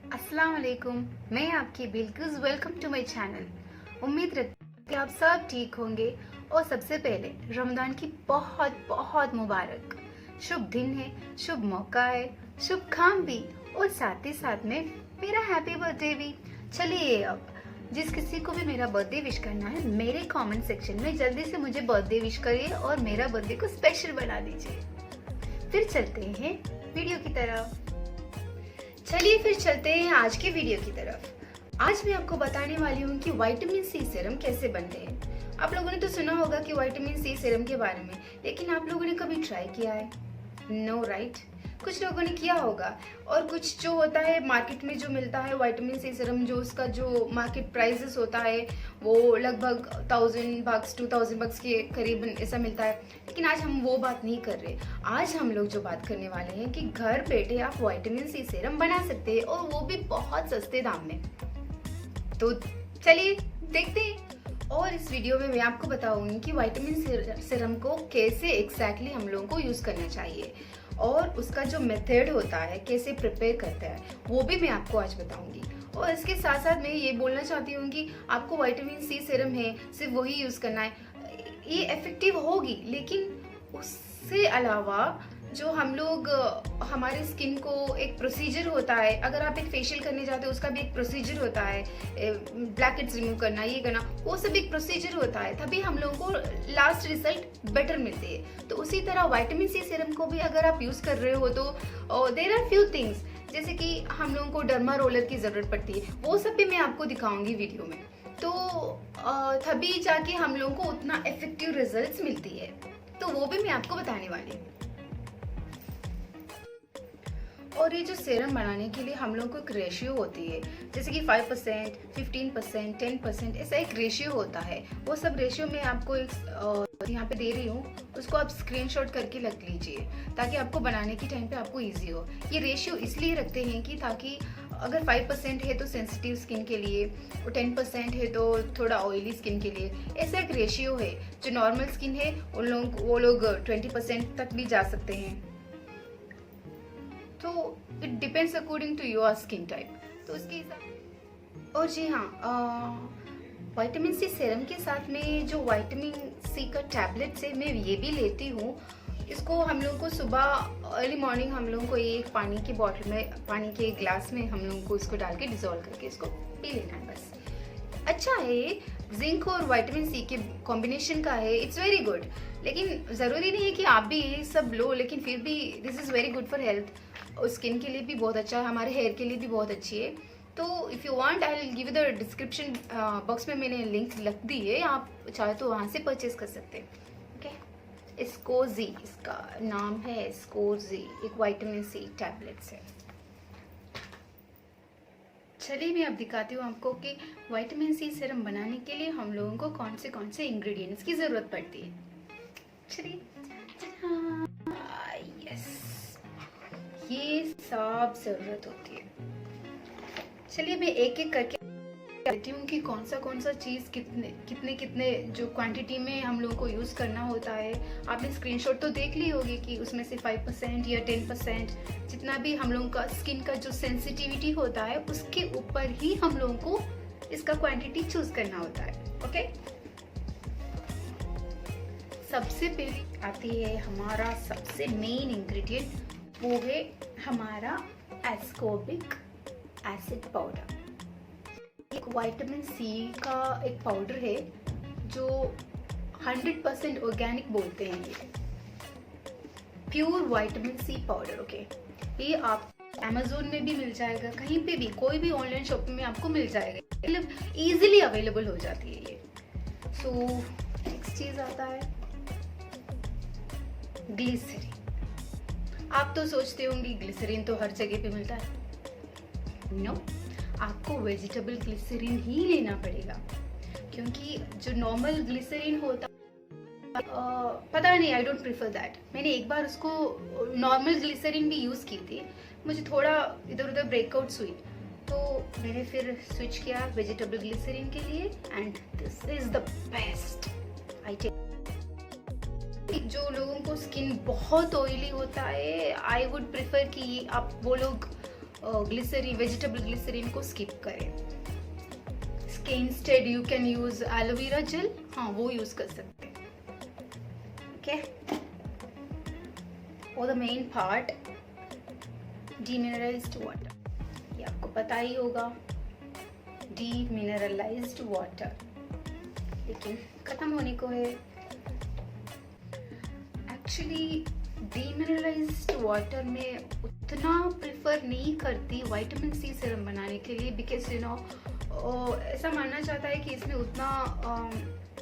अस्सलाम वालेकुम। मैं आपकी Bilkis, welcome to my channel. उम्मीद रखती हूँ कि आप सब ठीक होंगे। और सबसे पहले रमज़ान की बहुत बहुत मुबारक। शुभ दिन है, शुभ मौका है, शुभ काम भी, और साथ ही साथ में मेरा हैप्पी बर्थडे भी। चलिए, अब जिस किसी को भी मेरा बर्थडे विश करना है, मेरे कमेंट सेक्शन में जल्दी से मुझे बर्थडे विश करिए और मेरा बर्थडे को स्पेशल बना दीजिए। फिर चलते हैं वीडियो की तरफ। चलिए फिर चलते हैं आज के वीडियो की तरफ। आज मैं आपको बताने वाली हूँ कि विटामिन सी सीरम कैसे बनते हैं। आप लोगों ने तो सुना होगा कि विटामिन सी सीरम के बारे में, लेकिन आप लोगों ने कभी ट्राई किया है? No right? कुछ लोगों ने किया होगा, और कुछ जो होता है मार्केट में जो मिलता है विटामिन सी सीरम, जो उसका जो मार्केट प्राइसेस होता है वो लगभग 1000 bucks 2000 bucks के करीबन ऐसा मिलता है। लेकिन आज हम वो बात नहीं कर रहे। आज हम लोग जो बात करने वाले हैं कि घर बैठे आप विटामिन सी सीरम बना सकते हैं, और वो भी बहुत सस्ते दाम में। तो चलिए देखते हैं। और इस वीडियो में मैं आपको बताऊंगी कि विटामिन सीरम को कैसे एग्जैक्टली हम लोगों को यूज करना चाहिए, और उसका जो मेथड होता है कैसे प्रिपेयर करता है वो भी मैं आपको आज बताऊंगी। और इसके साथ साथ मैं ये बोलना चाहती हूँ कि आपको विटामिन सी सीरम है सिर्फ वही यूज करना है, ये इफेक्टिव होगी, लेकिन उससे अलावा जो हम लोग हमारे स्किन को एक प्रोसीजर होता है, अगर आप एक फेशियल करने जाते हो उसका भी एक प्रोसीजर होता है, ब्लैकहेड्स रिमूव करना, ये करना, वो सब एक प्रोसीजर होता है, तभी हम लोगों को लास्ट रिजल्ट बेटर मिलते हैं। तो उसी तरह विटामिन सी सीरम को भी अगर आप यूज कर रहे हो तो देयर आर फ्यू थिंग्स, जैसे कि हम लोगों को डर्मा रोलर की जरूरत पड़ती है, वो सब भी मैं आपको दिखाऊंगी वीडियो में। तो तभी जाके हम लोगों को उतना इफेक्टिव रिजल्ट्स मिलती है, तो वो भी मैं आपको बताने वाली हूँ। और ये जो सीरम बनाने के लिए हम लोगों को एक रेशियो होती है, जैसे कि 5%, 15%, 10%, ऐसा एक रेशियो होता है। वो सब रेशियो मैं आपको यहाँ पे दे रही हूँ, उसको आप स्क्रीनशॉट करके रख लीजिए ताकि आपको बनाने के टाइम पे आपको इजी हो। ये रेशियो इसलिए रखते हैं कि ताकि अगर 5% है तो सेंसिटिव स्किन के लिए, और 10% है तो थोड़ा ऑयली स्किन के लिए, ऐसा एक रेशियो है। जो नॉर्मल स्किन है वो लोग 20% तक भी जा सकते हैं। तो it depends according to your skin type, तो उसके हिसाब। और जी हाँ, विटामिन सी सीरम के साथ में जो विटामिन सी का टैबलेट्स है मैं ये भी लेती हूँ। इसको हम लोगों को सुबह अर्ली मॉर्निंग हम लोगों को एक पानी की बॉटल में, पानी के गिलास में हम लोगों को इसको डाल के डिजोल्व करके इसको पी लेना है बस। अच्छा है, जिंक और विटामिन सी के कॉम्बिनेशन का है, इट्स वेरी गुड। लेकिन ज़रूरी नहीं है कि आप भी ये सब लो, लेकिन फिर भी this is very good for health, और स्किन के लिए भी बहुत अच्छा है, हमारे हेयर के लिए भी बहुत अच्छी है। तो if you want I will give the description box में मैंने लिंक रख दी है, आप चाहे तो वहाँ से परचेज कर सकते हैं। ओके, स्कोजी इसका नाम है, स्कोजी, एक विटामिन सी टैबलेट्स है। चलिए मैं अब दिखाती हूँ आपको कि विटामिन सी सीरम बनाने के लिए हम लोगों को कौन से इंग्रेडिएंट्स की ज़रूरत पड़ती है। चलिए, यस, ये सब ज़रूरत होती है। चलिए मैं एक एक करके कहती हूँ कि कौन सा चीज़ कितने जो क्वांटिटी में हम लोगों को यूज़ करना होता है। आपने स्क्रीनशॉट तो देख ली होगी कि उसमें से 5% या 10%, जितना भी हम लोगों का स्किन का जो सेंसिटिविटी होता है उसके ऊपर ही हम लोगों को इसका क्वांटिटी चूज करना होता है। ओके, सबसे पहले आती है हमारा सबसे मेन इंग्रेडिएंट, वो है हमारा एस्कॉर्बिक एसिड पाउडर। एक विटामिन सी का एक पाउडर है जो 100% ऑर्गेनिक बोलते हैं, ये pure vitamin C powder. Okay, ये आप अमेजोन में भी मिल जाएगा, कहीं पे भी, कोई भी ऑनलाइन शॉपिंग में आपको मिल जाएगा, मतलब इजीली अवेलेबल हो जाती है ये। सो नेक्स्ट चीज आता है ग्लिसरीन। आप तो सोचते होंगे ग्लिसरीन तो हर जगह पे मिलता है। नो, आपको वेजिटेबल ग्लिसरीन ही लेना पड़ेगा, क्योंकि जो नॉर्मल ग्लिसरीन होता पता नहीं, आई डोंट प्रिफर दैट। मैंने एक बार उसको नॉर्मल ग्लिसरीन भी यूज़ की थी, मुझे थोड़ा इधर उधर ब्रेकआउट्स हुई, तो मैंने फिर स्विच किया वेजिटेबल ग्लिसरीन के लिए, and this is the best. I take, जो लोगों को स्किन बहुत ऑयली होता है, आई वुड प्रिफर कि आप वो लोग ग्लिसरीन, वेजिटेबल ग्लिसरीन को स्किप करें। इसके instead you can use aloe vera gel, हाँ वो यूज कर सकते हैं। ओके, और the main part demineralised water, ये आपको पता ही होगा, डीमिनरलाइज्ड वाटर, लेकिन खत्म होने को है। एक्चुअली डीमिनरलाइज्ड वाटर में उतना प्रेफर नहीं करती विटामिन सी सीरम बनाने के लिए, बिकॉज यू नो ऐसा मानना चाहता है कि इसमें उतना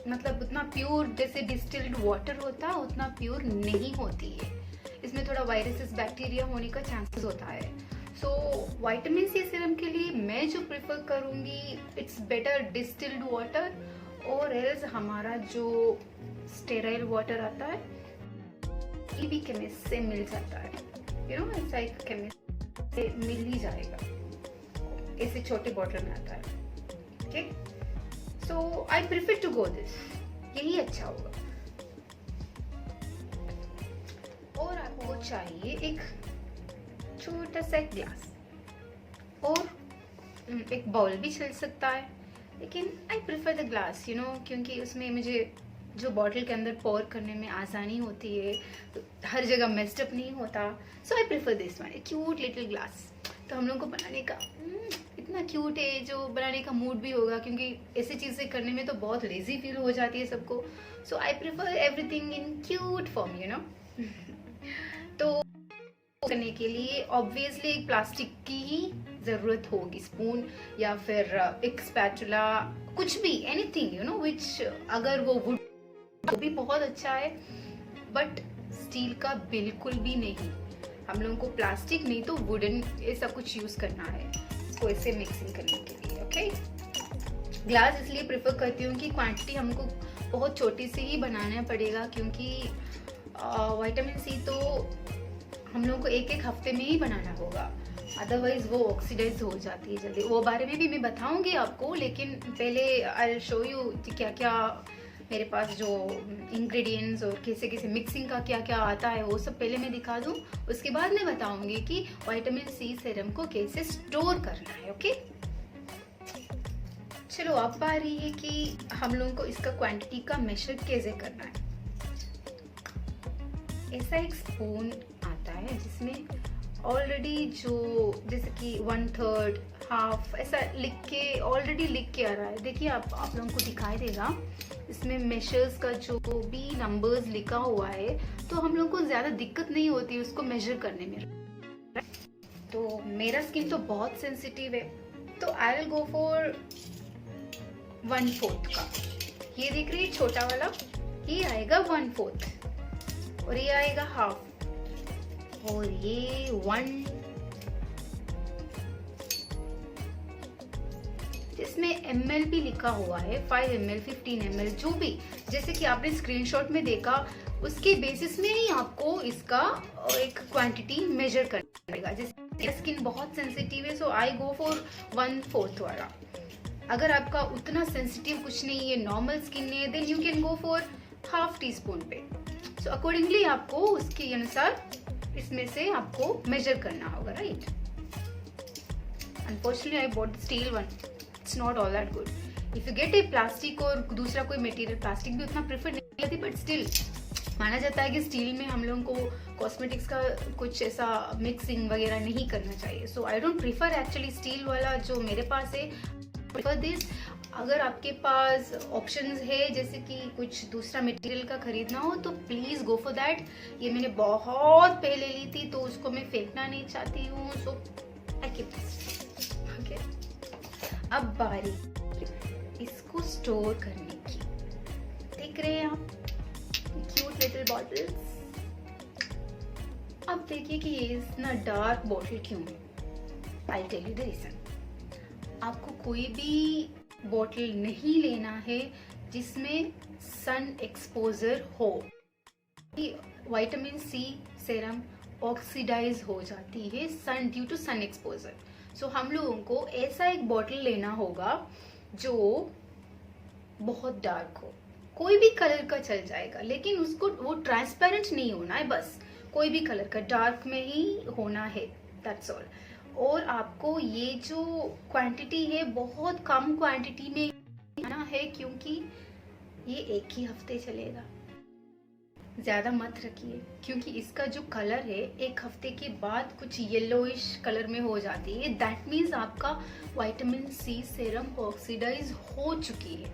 मतलब उतना प्योर जैसे डिस्टिल्ड वाटर होता है उतना प्योर नहीं होती है। इसमें थोड़ा वायरसेस बैक्टीरिया होने का चांसेस होता है। सो विटामिन सी सीरम के लिए मैं जो प्रेफर करूँगी, इट्स बेटर डिस्टिल्ड वाटर, और एल्स हमारा जो स्टेराइल वाटर आता है ये भी केमिस्ट से मिल जाता है, यू नो ऐसा एक केमिस्ट से मिल ही जाएगा, ऐसे छोटे बॉटल में आता है। Okay, so I prefer to go this, यही अच्छा होगा। और आपको चाहिए एक छोटा सा ग्लास, और एक बाउल भी चल सकता है, लेकिन I prefer the glass, you know, क्योंकि उसमें मुझे जो बॉटल के अंदर पोर करने में आसानी होती है, तो हर जगह मेस्ड अप नहीं होता। So I prefer this one, cute little glass. तो हम लोग को बनाने का इतना क्यूट है, जो बनाने का मूड भी होगा, क्योंकि ऐसी चीज़ें करने में तो बहुत लेजी फील हो जाती है सबको। So I prefer everything in cute form, you know. तो करने के लिए ऑब्वियसली एक प्लास्टिक की ही ज़रूरत होगी, स्पून या फिर एक स्पैचुला, कुछ भी, एनीथिंग, यू नो, विच अगर वो वुड वो भी बहुत अच्छा है, बट स्टील का बिल्कुल भी नहीं। हम लोगों को प्लास्टिक नहीं तो वुडन ऐसा कुछ यूज करना है इसको ऐसे मिक्सिंग करने के लिए। ओके, ग्लास इसलिए प्रेफर करती हूँ कि क्वांटिटी हमको बहुत छोटी सी ही बनाना पड़ेगा, क्योंकि विटामिन सी तो हम लोगों को एक एक हफ्ते में ही बनाना होगा, अदरवाइज वो ऑक्सीडाइज हो जाती है जल्दी। वो बारे में भी मैं बताऊंगी आपको, लेकिन पहले आई शो यू क्या क्या मेरे पास जो इंग्रेडिएंट्स और कैसे कैसे मिक्सिंग का क्या क्या आता है वो सब पहले मैं दिखा दूं, उसके बाद मैं बताऊंगी कि विटामिन सी सीरम को कैसे स्टोर करना है। ओके, चलो अब आ रही है कि हम लोगों को इसका क्वांटिटी का मेजर कैसे करना है। ऐसा एक स्पून आता है जिसमें ऑलरेडी जो जैसे कि 1/3 हाफ ऐसा लिख के ऑलरेडी लिख के आ रहा है। देखिए आप लोगों को दिखाई देगा, इसमें मेजर्स का जो भी नंबर्स लिखा हुआ है, तो हम लोगों को ज़्यादा दिक्कत नहीं होती उसको मेजर करने में। तो मेरा स्किन तो बहुत सेंसिटिव है, तो आई विल गो फॉर 1/4 का। ये देख रही है छोटा वाला, ये आएगा 1/4, और ये आएगा हाफ, और ये 1, जिसमें ml भी लिखा हुआ है, 5 ml 15 ml जो भी, जैसे कि आपने स्क्रीनशॉट में देखा, उसके बेसिस में ही आपको इसका एक क्वांटिटी मेजर करना पड़ेगा। जैसे स्किन बहुत सेंसिटिव है, सो आई गो फॉर 1/4 वाला। अगर आपका उतना सेंसिटिव कुछ नहीं है, नॉर्मल स्किन है, then you can go for half teaspoon पे। सो अकॉर्डिंगली आपको उसके अनुसार इसमें से आपको मेजर करना होगा, right. Unfortunately I bought steel one, it's not all that good. If you get A plastic और दूसरा कोई मटेरियल, प्लास्टिक भी उतना प्रेफर नहीं करती, बट स्टिल माना जाता है कि स्टील में हम लोगों को कॉस्मेटिक्स का कुछ ऐसा मिक्सिंग वगैरह नहीं करना चाहिए। So I don't prefer actually steel वाला जो मेरे पास है, प्रीफर दिस। अगर आपके पास ऑप्शंस है जैसे कि कुछ दूसरा मटेरियल का खरीदना हो, तो प्लीज़ गो फॉर दैट। ये मैंने बहुत पहले ली थी, तो उसको मैं फेंकना नहीं चाहती हूँ, सो आई कीप दिस। ओके, अब बारी इसको स्टोर करने की। देख रहे हैं आप क्यूट लिटिल बॉटल्स। अब देखिए कि ये इतना डार्क बॉटल क्यों है। I tell you the reason. आपको कोई भी बॉटल नहीं लेना है जिसमें सन एक्सपोजर हो। विटामिन सी सीरम ऑक्सीडाइज हो जाती है sun due to sun exposure. So हम लोगों को ऐसा एक बॉटल लेना होगा जो बहुत डार्क हो, कोई भी कलर का चल जाएगा, लेकिन उसको वो ट्रांसपेरेंट नहीं होना है, बस कोई भी कलर का डार्क में ही होना है, दैट्स ऑल। और आपको ये जो क्वांटिटी है बहुत कम क्वांटिटी में लेना है, क्योंकि ये एक ही हफ्ते चलेगा। ज़्यादा मत रखिए, क्योंकि इसका जो कलर है एक हफ्ते के बाद कुछ येलोइश कलर में हो जाती है। दैट मीन्स आपका विटामिन सी सीरम ऑक्सीडाइज हो चुकी है,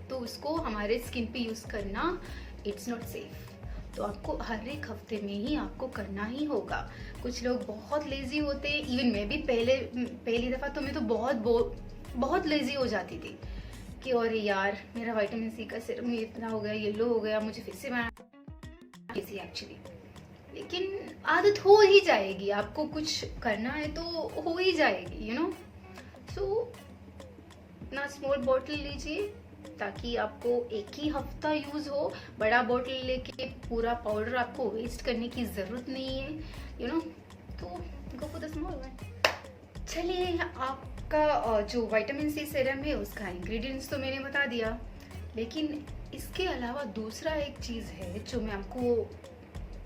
तो उसको हमारे स्किन पे यूज़ करना इट्स नॉट सेफ। तो आपको हर एक हफ्ते में ही आपको करना ही होगा। कुछ लोग बहुत लेज़ी होते हैं, इवन मैं भी पहली दफ़ा तो मैं तो बहुत लेज़ी हो जाती थी कि अरे यार मेरा विटामिन सी का सीरम इतना हो गया, येलो हो गया, मुझे फिर से लेज़ी एक्चुअली। लेकिन आदत हो ही जाएगी, आपको कुछ करना है तो हो ही जाएगी, यू नो। सो ना स्मॉल बॉटल लीजिए ताकि आपको एक ही हफ्ता यूज हो। बड़ा बॉटल लेके पूरा पाउडर आपको वेस्ट करने की जरूरत नहीं है, यू नो, तो go for the small one. चलिए, आपका जो विटामिन सी सीरम है उसका इंग्रेडिएंट्स तो मैंने बता दिया, लेकिन इसके अलावा दूसरा एक चीज़ है जो मैं आपको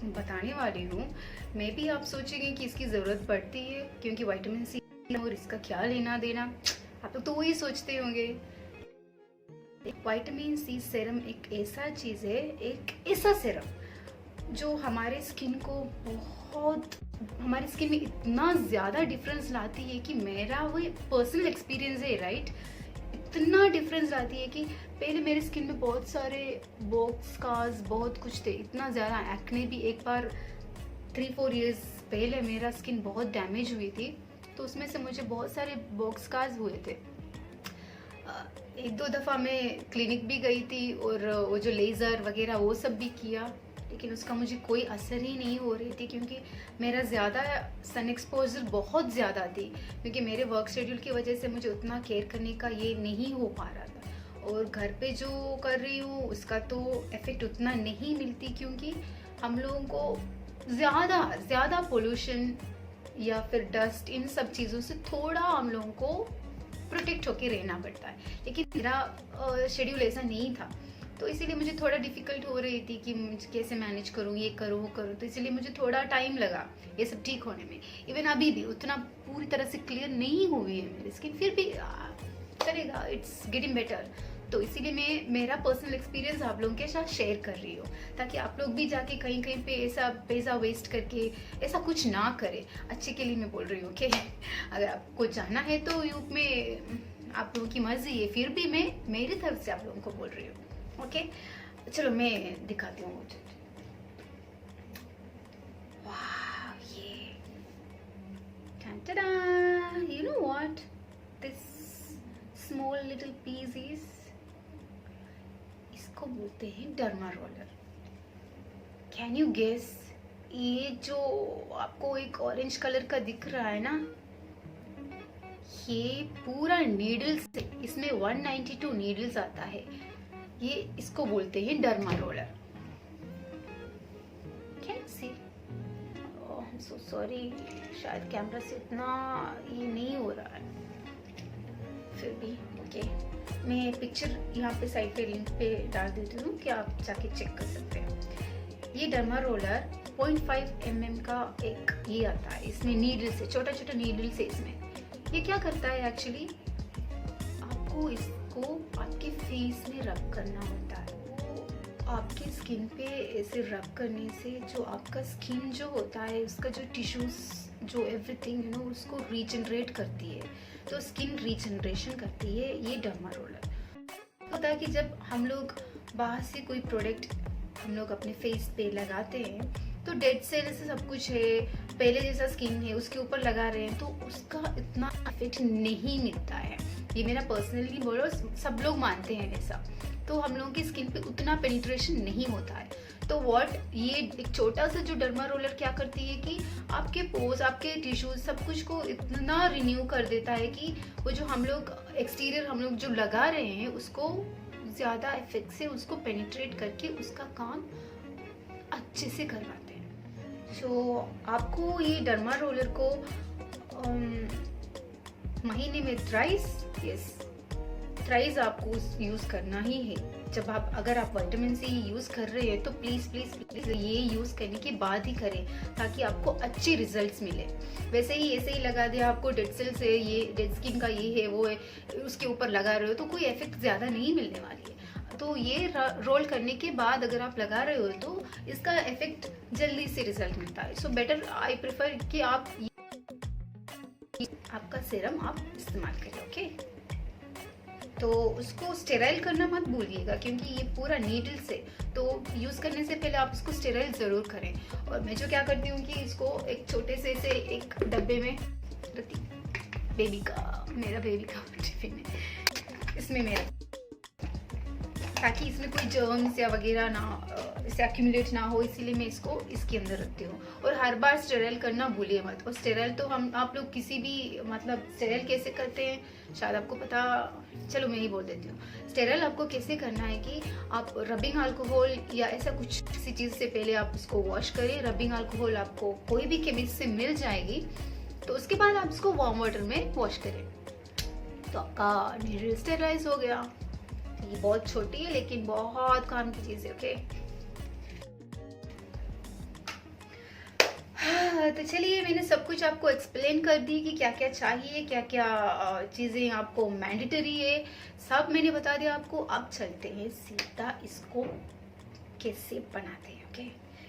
बताने वाली हूँ। मे भी आप सोचेंगे कि इसकी ज़रूरत पड़ती है, क्योंकि विटामिन सी और इसका क्या लेना देना, आप लोग तो वही सोचते होंगे। विटामिन सी सीरम एक ऐसा चीज़ है, एक ऐसा सीरम जो हमारे स्किन में इतना ज़्यादा डिफरेंस लाती है कि मेरा वो पर्सनल एक्सपीरियंस है, राइट। इतना डिफरेंस लाती है कि पहले मेरे स्किन में बहुत सारे बॉक्स स्कार्स बहुत कुछ थे, इतना ज़्यादा एक्ने भी। एक बार 3-4 इयर्स पहले मेरा स्किन बहुत डैमेज हुई थी, तो उसमें से मुझे बहुत सारे बॉक्स स्कार्स हुए थे। 1-2 दफ़ा मैं क्लिनिक भी गई थी और वो जो लेज़र वगैरह वो सब भी किया, लेकिन उसका मुझे कोई असर ही नहीं हो रही थी, क्योंकि मेरा ज़्यादा सन एक्सपोजर बहुत ज़्यादा थी, क्योंकि मेरे वर्क शेड्यूल की वजह से मुझे उतना केयर करने का ये नहीं हो पा रहा था। और घर पे जो कर रही हूँ उसका तो इफ़ेक्ट उतना नहीं मिलती, क्योंकि हम लोगों को ज़्यादा पोल्यूशन या फिर डस्ट, इन सब चीज़ों से थोड़ा हम लोगों को प्रोटेक्ट होके रहना पड़ता है। लेकिन मेरा शेड्यूल ऐसा नहीं था, तो इसीलिए मुझे थोड़ा डिफ़िकल्ट हो रही थी कि कैसे मैनेज करूँ, ये करूँ वो करूँ, तो इसीलिए मुझे थोड़ा टाइम लगा ये सब ठीक होने में। इवन अभी भी उतना पूरी तरह से क्लियर नहीं हुई है मेरी स्किन, फिर भी चलेगा, इट्स गेटिंग बेटर। तो इसीलिए मैं मेरा पर्सनल एक्सपीरियंस आप लोगों के साथ शेयर कर रही हूँ, ताकि आप लोग भी जाके कहीं कहीं पे ऐसा पैसा वेस्ट करके ऐसा कुछ ना करें। अच्छे के लिए मैं बोल रही हूँ कि अगर आपको जाना है तो यूप में आप लोगों की मर्जी है, फिर भी मैं मेरी तरफ से आप लोगों को बोल रही हूँ, ओके। चलो मैं दिखाती हूँ। वाह, ये you know what this small little piece is, इसको बोलते हैं derma roller. Can you guess? ये जो आपको एक ऑरेंज कलर का दिख रहा है ना, ये पूरा नीडल्स है, इसमें 192 नीडल्स आता है। ये इसको बोलते हैं derma roller. Can see? Oh, I am so sorry, शायद कैमरा से उतना ये नहीं हो रहा है, फिर भी ओके। मैं पिक्चर यहाँ पे साइड पे लिंक पे डाल देती हूँ कि आप जाके चेक कर सकते हैं। ये डर्मा रोलर 0.5 mm का एक ये आता है, इसमें नीडल्स है, छोटा छोटा नीडल्स है इसमें। ये क्या करता है एक्चुअली, आपको इसको आपके फेस में रब करना होता है। वो आपके स्किन पे ऐसे रब करने से जो आपका स्किन जो होता है उसका जो टिश्यूज जो एवरीथिंग यू नो उसको रीजनरेट करती है, तो स्किन रीजनरेशन करती है ये डर्मा रोलर। होता है कि जब हम लोग बाहर से कोई प्रोडक्ट हम लोग अपने फेस पे लगाते हैं तो डेड सेल से सब कुछ है, पहले जैसा स्किन है उसके ऊपर लगा रहे हैं तो उसका इतना इफेक्ट नहीं मिलता है। ये मेरा पर्सनली बोलो, सब लोग मानते हैं ऐसा, तो हम लोगों की स्किन पे उतना पेनिट्रेशन नहीं होता है। तो ये एक छोटा सा जो डर्मा रोलर क्या करती है कि आपके पोर्स, आपके टिश्यूज सब कुछ को इतना रिन्यू कर देता है कि वो जो हम लोग एक्सटीरियर हम लोग जो लगा रहे हैं उसको ज़्यादा इफेक्ट से उसको पेनिट्रेट करके उसका काम अच्छे से करवाते हैं। सो आपको ये डर्मा रोलर को महीने में थ्राइस आपको यूज़ करना ही है। जब आप अगर आप विटामिन सी यूज़ कर रहे हैं तो प्लीज़ प्लीज़ प्लीज़ ये यूज़ करने के बाद ही करें, ताकि आपको अच्छे रिजल्ट्स मिले। वैसे ही ऐसे ही लगा दिया आपको डेड सेल्स है, ये डेड स्किन का ये है वो है, उसके ऊपर लगा रहे हो तो कोई इफेक्ट ज़्यादा नहीं मिलने वाली है। तो ये रोल करने के बाद अगर आप लगा रहे हो तो इसका इफेक्ट जल्दी से रिजल्ट मिलता है। सो बेटर आई प्रेफर कि आप आपका सीरम आप इस्तेमाल करें। ओके, तो उसको स्टेराइल करना मत भूलिएगा, क्योंकि ये पूरा नीडल से, तो यूज़ करने से पहले आप उसको स्टेराइल ज़रूर करें। और मैं जो क्या करती हूँ कि इसको एक छोटे से एक डब्बे में रखती, मेरा बेबी का टिफिन है, इसमें मेरा, ताकि इसमें कोई जर्म्स या वगैरह ना इसे एक्यूमुलेट ना हो, इसीलिए मैं इसको इसके अंदर रखती हूँ। और हर बार स्टेराइल करना भूलिए मत। और स्टेराइल तो आप लोग किसी भी मतलब स्टेराइल कैसे करते हैं शायद आपको पता, चलो मैं ही बोल देती हूँ। स्टेराइल आपको कैसे करना है कि आप रबिंग अल्कोहल या ऐसा कुछ किसी चीज़ से पहले आप इसको वॉश करें। रबिंग अल्कोहल आपको कोई भी केमिस्ट से मिल जाएगी, तो उसके बाद आप इसको वार्म वाटर में वॉश करें, तो आपका नीडल स्टेराइज हो गया। ये बहुत छोटी है लेकिन बहुत काम की चीज़ है। ओके, तो चलिए मैंने सब कुछ आपको एक्सप्लेन कर दी कि क्या क्या चाहिए, क्या क्या चीज़ें आपको मैंडेटरी है, सब मैंने बता दिया आपको। अब चलते हैं सीधा इसको कैसे बनाते हैं। ओके,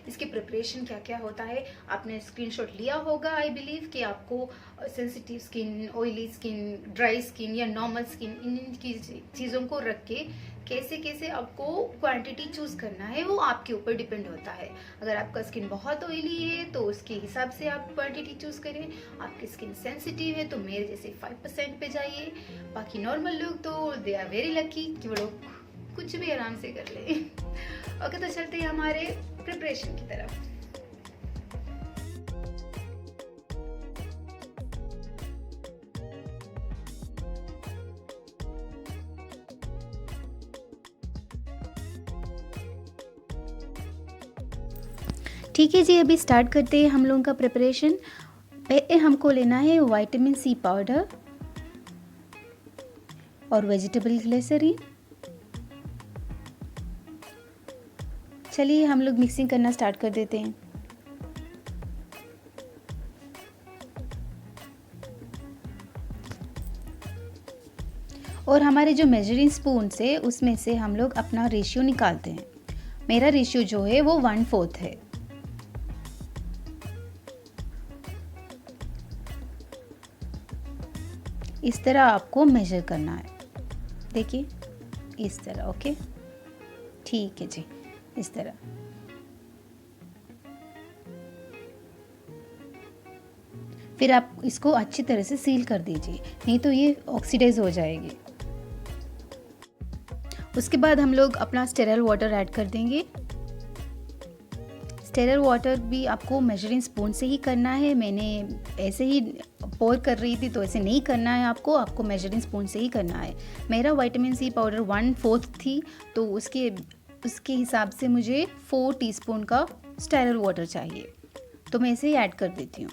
इसकी प्रिपरेशन क्या क्या होता है आपने स्क्रीनशॉट लिया होगा आई बिलीव, कि आपको sensitive skin, oily skin, dry skin या नॉर्मल स्किन, इन चीज़ों को रख के कैसे कैसे आपको क्वांटिटी चूज़ करना है वो आपके ऊपर डिपेंड होता है। अगर आपका स्किन बहुत ऑयली है तो उसके हिसाब से आप क्वांटिटी चूज़ करें। आपकी स्किन सेंसिटिव है तो मेरे जैसे 5% पे जाइए। बाकी नॉर्मल लोग तो दे आर वेरी लकी कि वो लोग कुछ भी आराम से कर ले। ओके, तो चलते हैं हमारे प्रिपरेशन की तरफ। ठीक है जी, अभी स्टार्ट करते हैं हम लोगों का प्रिपरेशन। पहले हमको लेना है विटामिन सी पाउडर और वेजिटेबल ग्लिसरीन। चलिए हम लोग मिक्सिंग करना स्टार्ट कर देते हैं। और हमारे जो मेजरिंग स्पून से उसमें से हम लोग अपना रेशियो निकालते हैं। मेरा रेशियो जो है वो 1/4 है। इस तरह आपको मेजर करना है, देखिए इस तरह। ओके, ठीक है जी, इस तरह। फिर आप इसको अच्छी तरह से सील कर दीजिए, नहीं तो ये ऑक्सीडाइज हो जाएगी। उसके बाद हम लोग अपना स्टेराइल वाटर ऐड कर देंगे। स्टेराइल वाटर भी आपको मेजरिंग स्पून से ही करना है। मैंने ऐसे ही पोर कर रही थी तो ऐसे नहीं करना है, आपको मेजरिंग स्पून से ही करना है। मेरा विटामिन सी पाउडर 1/4 थी, तो उसके हिसाब से मुझे 4 टीस्पून का स्टेराइल वाटर चाहिए, तो मैं इसे ऐड कर देती हूँ।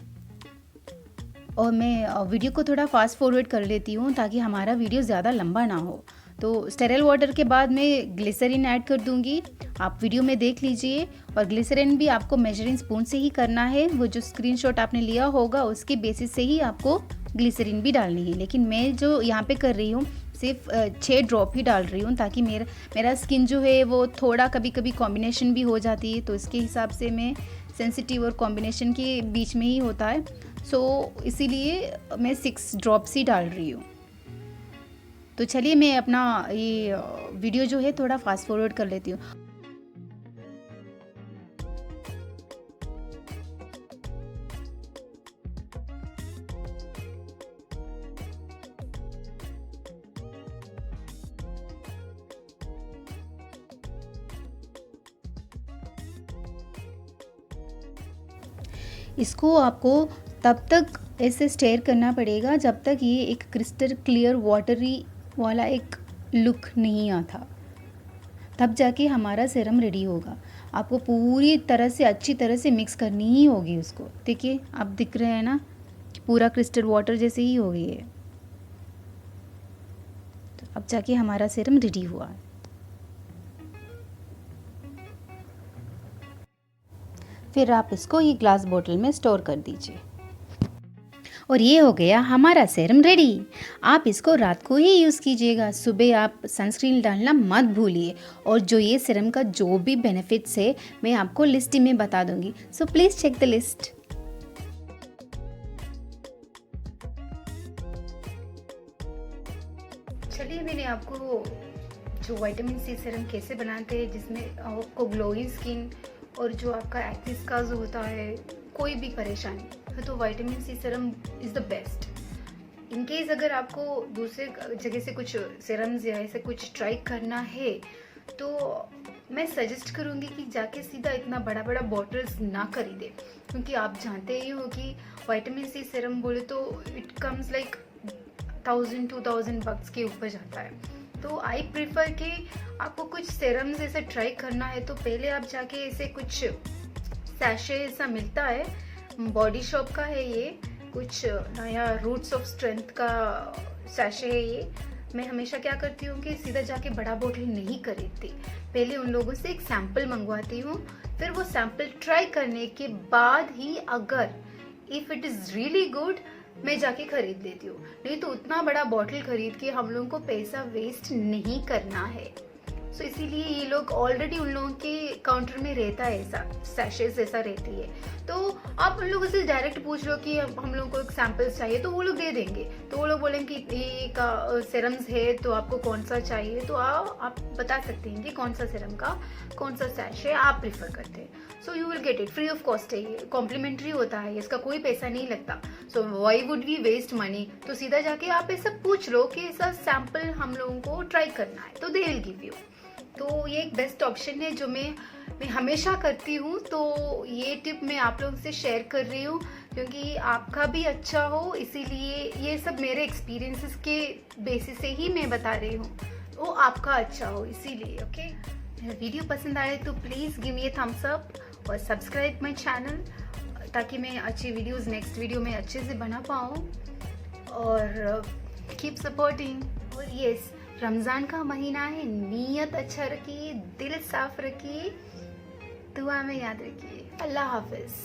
और मैं वीडियो को थोड़ा फास्ट फॉरवर्ड कर लेती हूँ ताकि हमारा वीडियो ज़्यादा लंबा ना हो। तो स्टेराइल वाटर के बाद मैं ग्लिसरीन ऐड कर दूँगी, आप वीडियो में देख लीजिए। और ग्लिसरीन भी आपको मेजरिंग स्पून से ही करना है, वो जो स्क्रीनशॉट आपने लिया होगा उसके बेसिस से ही आपको ग्लिसरीन भी डालनी है। लेकिन मैं जो यहाँ पे कर रही हूँ सिर्फ 6 ड्रॉप ही डाल रही हूँ, ताकि मेरा स्किन जो है वो थोड़ा कभी कभी कॉम्बिनेशन भी हो जाती है, तो इसके हिसाब से मैं सेंसिटिव और कॉम्बिनेशन के बीच में ही होता है, सो इसीलिए मैं 6 ड्रॉप्स ही डाल रही हूँ। तो चलिए मैं अपना ये वीडियो जो है थोड़ा फास्ट फॉरवर्ड कर लेती हूँ। इसको आपको तब तक ऐसे स्टेयर करना पड़ेगा जब तक ये एक क्रिस्टल क्लियर वाटरी वाला एक लुक नहीं आता, तब जाके हमारा सीरम रेडी होगा। आपको पूरी तरह से अच्छी तरह से मिक्स करनी ही होगी उसको। देखिए आप दिख रहे हैं ना, पूरा क्रिस्टल वाटर जैसे ही हो गई है, तो अब जाके हमारा सीरम रेडी हुआ है। फिर आप इसको ये ग्लास बोतल में स्टोर कर दीजिए। और ये हो गया हमारा सेरम रेडी। आप इसको रात को ही यूज़ कीजिएगा, सुबह आप सनस्क्रीन डालना मत भूलिए। और जो ये सेरम का जो भी बेनिफिट्स है मैं आपको लिस्ट में बता दूंगी, so please check the list. चलिए मैंने आपको जो विटामिन सी सीरम कैसे बनाते हैं जिसमें आपको ग्लोइंग स्किन और जो आपका एक्ने स्कार्स होता है, कोई भी परेशानी तो vitamin C serum is the best. In case अगर आपको दूसरे जगह से कुछ सीरम्स या ऐसे कुछ ट्राई करना है तो मैं सजेस्ट करूँगी कि जाके सीधा इतना बड़ा बड़ा बॉटल्स ना खरीदे, क्योंकि आप जानते ही हो कि विटामिन सी सीरम बोले तो इट कम्स लाइक 1000-2000 बक्स के ऊपर जाता है। तो आई प्रिफर कि आपको कुछ सीरम्स ऐसे ट्राई करना है तो पहले आप जाके ऐसे कुछ सैशे ऐसा मिलता है, बॉडी शॉप का है ये, कुछ नया रूट्स ऑफ स्ट्रेंथ का सैशे है ये। मैं हमेशा क्या करती हूँ कि सीधा जाके बड़ा बोतल नहीं खरीदती, पहले उन लोगों से एक सैंपल मंगवाती हूँ, फिर वो सैंपल ट्राई करने के बाद ही अगर if it is really good मैं जाके खरीद लेती हूँ। नहीं तो उतना बड़ा बॉटल खरीद के हम लोगों को पैसा वेस्ट नहीं करना है। सो इसीलिए ये लोग ऑलरेडी उन लोगों के काउंटर में रहता है ऐसा सैशेस ऐसा रहती है, तो आप उन लोगों से डायरेक्ट पूछ लो कि हम लोगों को एक सैंपल्स चाहिए तो वो लोग दे देंगे। तो वो लोग बोलेंगे कि ये का सीरम्स है तो आपको कौन सा चाहिए, तो आप बता सकते हैं कि कौन सा सीरम का कौन सा सैशे आप प्रीफर करते हैं। So you will get it free of cost है, ये कॉम्प्लीमेंट्री होता है, इसका कोई पैसा नहीं लगता। So why would we waste money, तो सीधा जाके आप ऐसा पूछ लो कि ऐसा सैंपल हम लोगों को ट्राई करना है तो दे विल गिव यू। तो ये एक बेस्ट ऑप्शन है जो मैं हमेशा करती हूँ। तो ये टिप मैं आप लोगों से शेयर कर रही हूँ क्योंकि आपका भी अच्छा हो, इसीलिए ये सब मेरे एक्सपीरियंसेस के बेसिस से ही मैं बता रही हूँ, वो आपका अच्छा हो इसीलिए। ओके, वीडियो पसंद आए तो please give me a thumbs up और सब्सक्राइब माई चैनल ताकि मैं अच्छी वीडियोस नेक्स्ट वीडियो में अच्छे से बना पाऊँ। और कीप सपोर्टिंग। और यस, रमज़ान का महीना है, नीयत अच्छा रखिए, दिल साफ रखिए, दुआ में याद रखिए। अल्लाह हाफिज़।